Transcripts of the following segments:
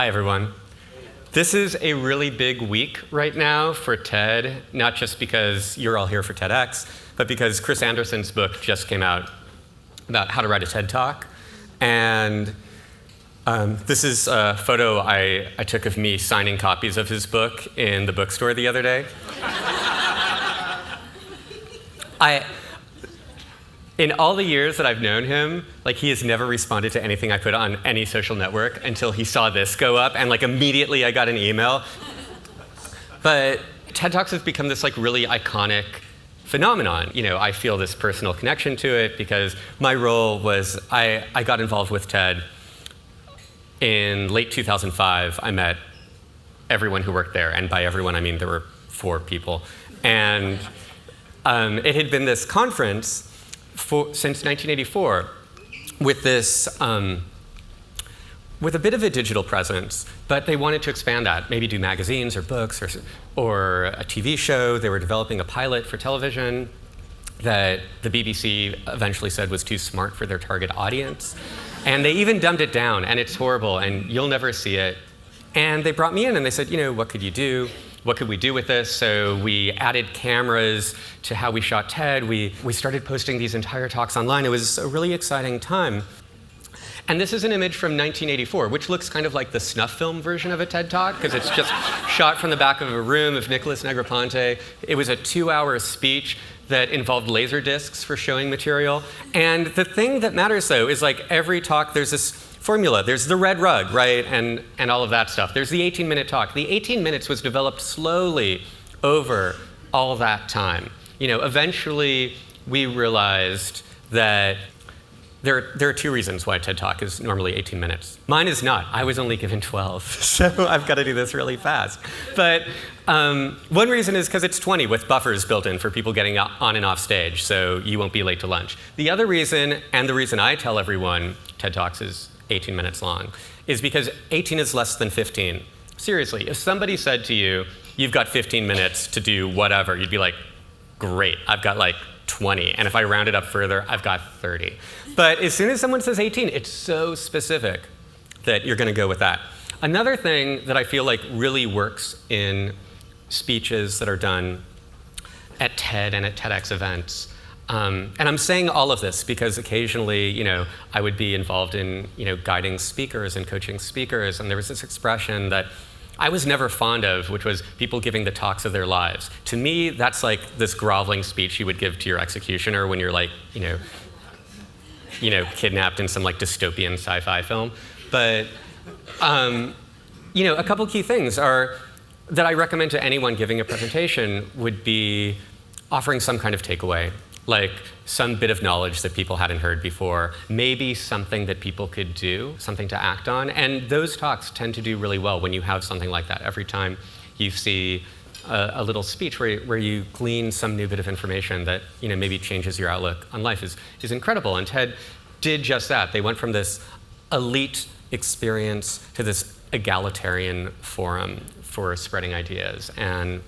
Hi, everyone. This is a really big week right now for TED, not just because you're all here for TEDx, but because Chris Anderson's book just came out about how to write a TED Talk. And this is a photo I took of me signing copies of his book in the bookstore the other day. In all the years that I've known him, he has never responded to anything I put on any social network until he saw this go up, and immediately I got an email. But TED Talks have become this really iconic phenomenon. I feel this personal connection to it because my role was, I got involved with TED in late 2005. I met everyone who worked there, and by everyone I mean there were 4 people. And it had been this conference since 1984 with this, with a bit of a digital presence, but they wanted to expand that, maybe do magazines or books or a TV show. They were developing a pilot for television that the BBC eventually said was too smart for their target audience. And they even dumbed it down, and it's horrible, and you'll never see it. And they brought me in and they said, what could you do? What could we do with this? So we added cameras to how we shot TED. We started posting these entire talks online. It was a really exciting time. And this is an image from 1984, which looks kind of like the snuff film version of a TED Talk, because it's just shot from the back of a room of Nicholas Negroponte. It was a 2-hour speech that involved laser discs for showing material. And the thing that matters, though, is every talk, there's this formula. There's the red rug, right, and all of that stuff. There's the 18-minute talk. The 18 minutes was developed slowly over all that time. Eventually, we realized that there are 2 reasons why a TED Talk is normally 18 minutes. Mine is not. I was only given 12, so I've got to do this really fast. But one reason is because it's 20 with buffers built in for people getting on and off stage, so you won't be late to lunch. The other reason, and the reason I tell everyone TED Talks is 18 minutes long, is because 18 is less than 15. Seriously, if somebody said to you, you've got 15 minutes to do whatever, you'd be like, great, I've got 20. And if I round it up further, I've got 30. But as soon as someone says 18, it's so specific that you're going to go with that. Another thing that I feel really works in speeches that are done at TED and at TEDx events, and I'm saying all of this because occasionally, I would be involved in, guiding speakers and coaching speakers, and there was this expression that I was never fond of, which was people giving the talks of their lives. To me, that's this groveling speech you would give to your executioner when you're kidnapped in some dystopian sci-fi film. But, a couple key things are that I recommend to anyone giving a presentation would be offering some kind of takeaway, some bit of knowledge that people hadn't heard before, maybe something that people could do, something to act on. And those talks tend to do really well when you have something like that. Every time you see a little speech where you glean some new bit of information that maybe changes your outlook on life is incredible. And TED did just that. They went from this elite experience to this egalitarian forum for spreading ideas. And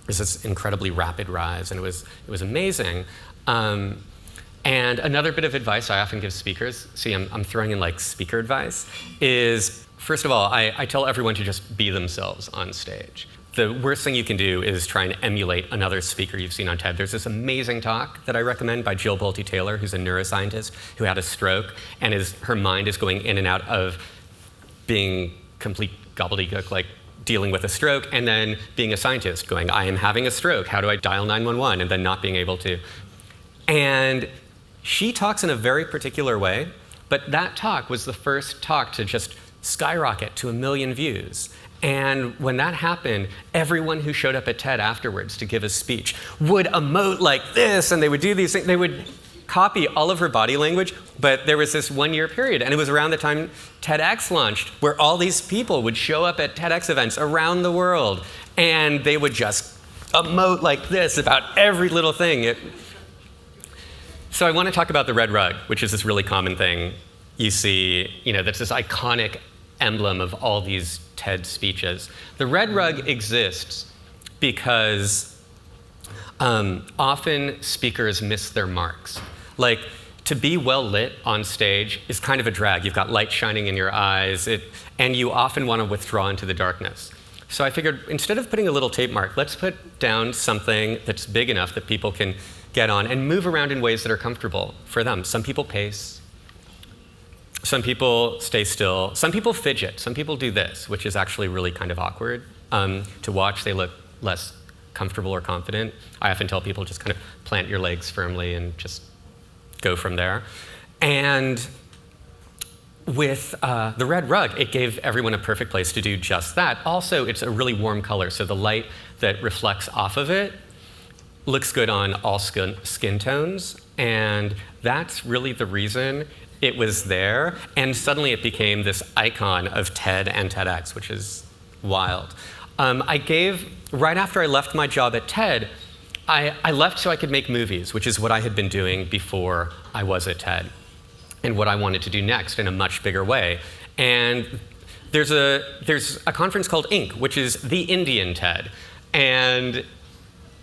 there's this incredibly rapid rise, and it was amazing. And another bit of advice I often give speakers, see, I'm throwing in speaker advice, is first of all, I tell everyone to just be themselves on stage. The worst thing you can do is try and emulate another speaker you've seen on TED. There's this amazing talk that I recommend by Jill Bolte Taylor, who's a neuroscientist who had a stroke, and her mind is going in and out of being complete gobbledygook, dealing with a stroke, and then being a scientist, going, I am having a stroke, how do I dial 911, and then not being able to. And she talks in a very particular way, but that talk was the first talk to just skyrocket to 1 million views. And when that happened, everyone who showed up at TED afterwards to give a speech would emote like this, and they would do these things. They would copy all of her body language, but there was this 1-year period, and it was around the time TEDx launched, where all these people would show up at TEDx events around the world, and they would just emote like this about every little thing. So I want to talk about the red rug, which is this really common thing you see, that's this iconic emblem of all these TED speeches. The red rug exists because often speakers miss their marks. to be well lit on stage is kind of a drag. You've got light shining in your eyes, and you often want to withdraw into the darkness. So I figured, instead of putting a little tape mark, let's put down something that's big enough that people can get on and move around in ways that are comfortable for them. Some people pace. Some people stay still. Some people fidget. Some people do this, which is actually really kind of awkward to watch. They look less comfortable or confident. I often tell people, just kind of plant your legs firmly and just go from there. And with the red rug, it gave everyone a perfect place to do just that. Also, it's a really warm color, so the light that reflects off of it looks good on all skin tones, and that's really the reason it was there. And suddenly it became this icon of TED and TEDx, which is wild. Right after I left my job at TED, I left so I could make movies, which is what I had been doing before I was at TED, and what I wanted to do next in a much bigger way. And there's a conference called Inc., which is the Indian TED. And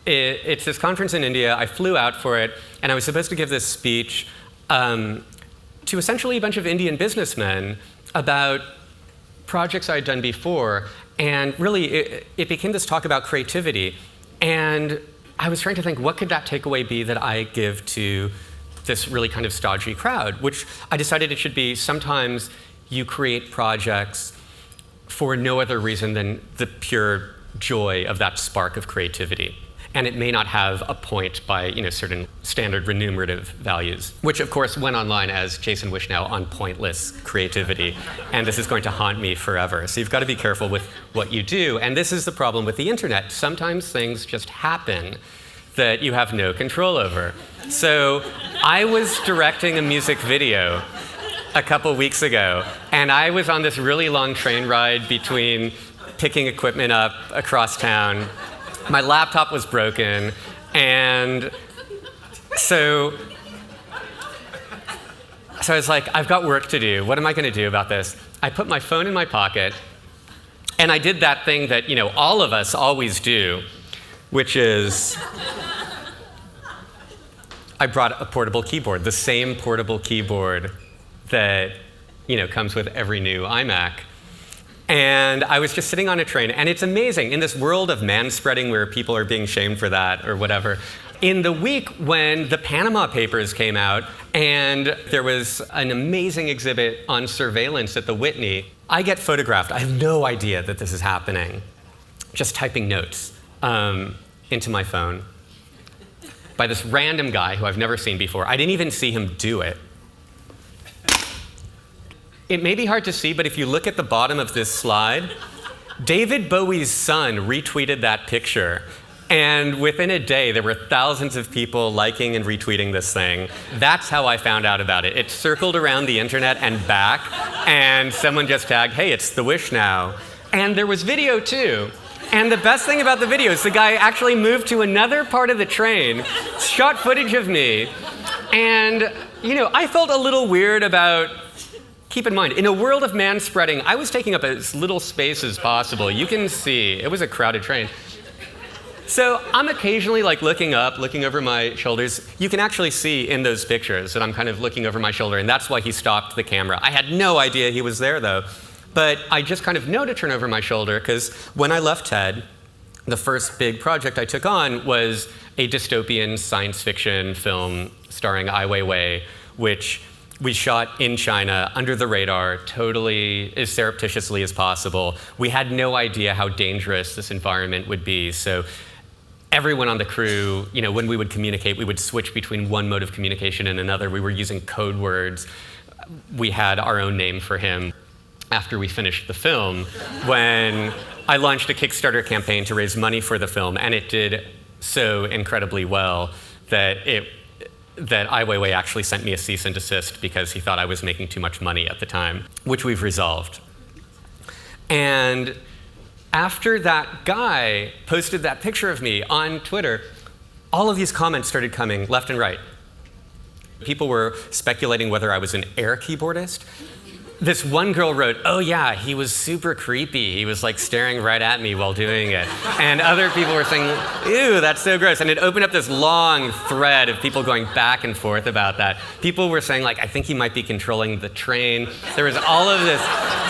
it's this conference in India. I flew out for it, and I was supposed to give this speech to essentially a bunch of Indian businessmen about projects I had done before. And really, it became this talk about creativity. And I was trying to think, what could that takeaway be that I give to this really kind of stodgy crowd, which I decided it should be, sometimes you create projects for no other reason than the pure joy of that spark of creativity. And it may not have a point by certain standard remunerative values, which of course went online as Jason Wishnow on pointless creativity. And this is going to haunt me forever. So you've got to be careful with what you do. And this is the problem with the internet. Sometimes things just happen that you have no control over. So I was directing a music video a couple weeks ago, and I was on this really long train ride between picking equipment up across town. My laptop was broken, and so I was like, I've got work to do. What am I going to do about this? I put my phone in my pocket, and I did that thing that all of us always do, which is I brought a portable keyboard, the same portable keyboard that comes with every new iMac. And I was just sitting on a train, and it's amazing, in this world of manspreading where people are being shamed for that or whatever, in the week when the Panama Papers came out and there was an amazing exhibit on surveillance at the Whitney, I get photographed. I have no idea that this is happening, just typing notes into my phone by this random guy who I've never seen before. I didn't even see him do it. It may be hard to see, but if you look at the bottom of this slide, David Bowie's son retweeted that picture. And within a day, there were thousands of people liking and retweeting this thing. That's how I found out about it. It circled around the internet and back, and someone just tagged, hey, it's the Wishnow. And there was video too. And the best thing about the video is the guy actually moved to another part of the train, shot footage of me, and I felt a little weird about. Keep in mind, in a world of manspreading, I was taking up as little space as possible. You can see, it was a crowded train. So I'm occasionally looking up, looking over my shoulders. You can actually see in those pictures that I'm kind of looking over my shoulder, and that's why he stopped the camera. I had no idea he was there, though. But I just kind of know to turn over my shoulder, because when I left TED, the first big project I took on was a dystopian science fiction film starring Ai Weiwei, which we shot in China, under the radar, totally as surreptitiously as possible. We had no idea how dangerous this environment would be. So everyone on the crew, when we would communicate, we would switch between one mode of communication and another. We were using code words. We had our own name for him. After we finished the film, when I launched a Kickstarter campaign to raise money for the film, and it did so incredibly well that Ai Weiwei actually sent me a cease and desist because he thought I was making too much money at the time, which we've resolved. And after that guy posted that picture of me on Twitter, all of these comments started coming left and right. People were speculating whether I was an air keyboardist. this one girl wrote, "Oh yeah, he was super creepy. He was like staring right at me while doing it." And other people were saying, "Ew, that's so gross." And it opened up this long thread of people going back and forth about that. People were saying like, "I think he might be controlling the train." There was all of this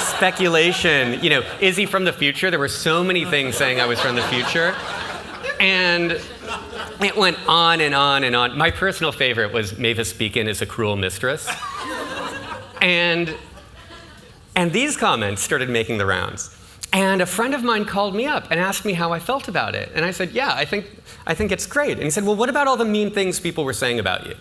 speculation. You know, is he from the future? There were so many things saying I was from the future. And it went on and on and on. My personal favorite was Mavis Beacon is a cruel mistress. And these comments started making the rounds. And a friend of mine called me up and asked me how I felt about it. And I said, yeah, I think it's great. And he said, well, what about all the mean things people were saying about you?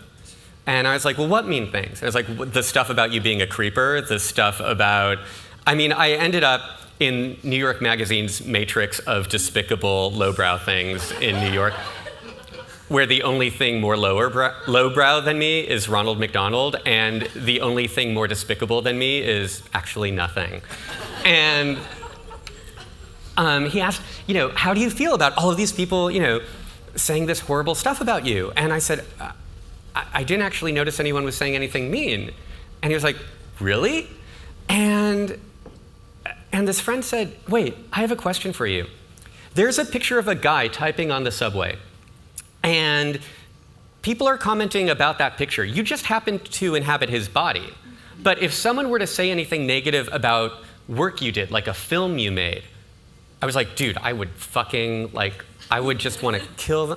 And I was like, well, what mean things? And I was like, the stuff about you being a creeper, the stuff about, I mean, I ended up in New York Magazine's matrix of despicable lowbrow things in New York, where the only thing more lowbrow than me is Ronald McDonald, and the only thing more despicable than me is actually nothing. And he asked, you know, how do you feel about all of these people, you know, saying this horrible stuff about you? And I said, I didn't actually notice anyone was saying anything mean. And he was like, really? And this friend said, wait, I have a question for you. There's a picture of a guy typing on the subway. And people are commenting about that picture. You just happen to inhabit his body. But if someone were to say anything negative about work you did, like a film you made, I was like, dude, I would I would just want to kill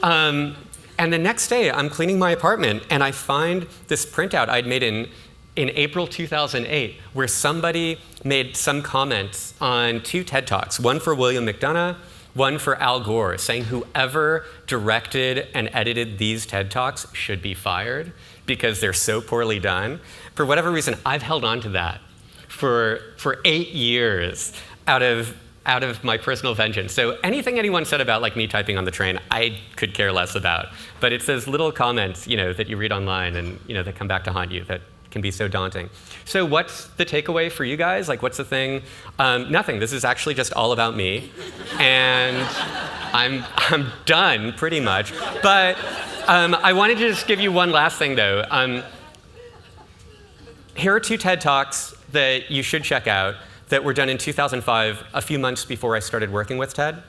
them. And the next day, I'm cleaning my apartment, and I find this printout I'd made in April 2008, where somebody made some comments on 2 TED Talks, one for William McDonough, one for Al Gore, saying whoever directed and edited these TED Talks should be fired because they're so poorly done. For whatever reason, I've held on to that for 8 years out of my personal vengeance. So anything anyone said about like me typing on the train, I could care less about. But it's those little comments, you know, that you read online and, you know, that come back to haunt you that can be so daunting. So what's the takeaway for you guys? Like, what's the thing? Nothing. This is actually just all about me. And I'm done, pretty much. But I wanted to just give you one last thing, though. Here are 2 TED Talks that you should check out that were done in 2005, a few months before I started working with TED.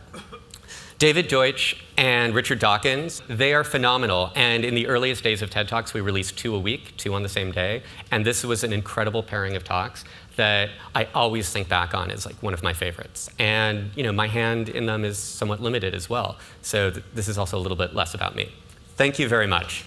David Deutsch and Richard Dawkins, they are phenomenal. And in the earliest days of TED Talks, we released 2 a week, 2 on the same day. And this was an incredible pairing of talks that I always think back on as like one of my favorites. And you know, my hand in them is somewhat limited as well. So this is also a little bit less about me. Thank you very much.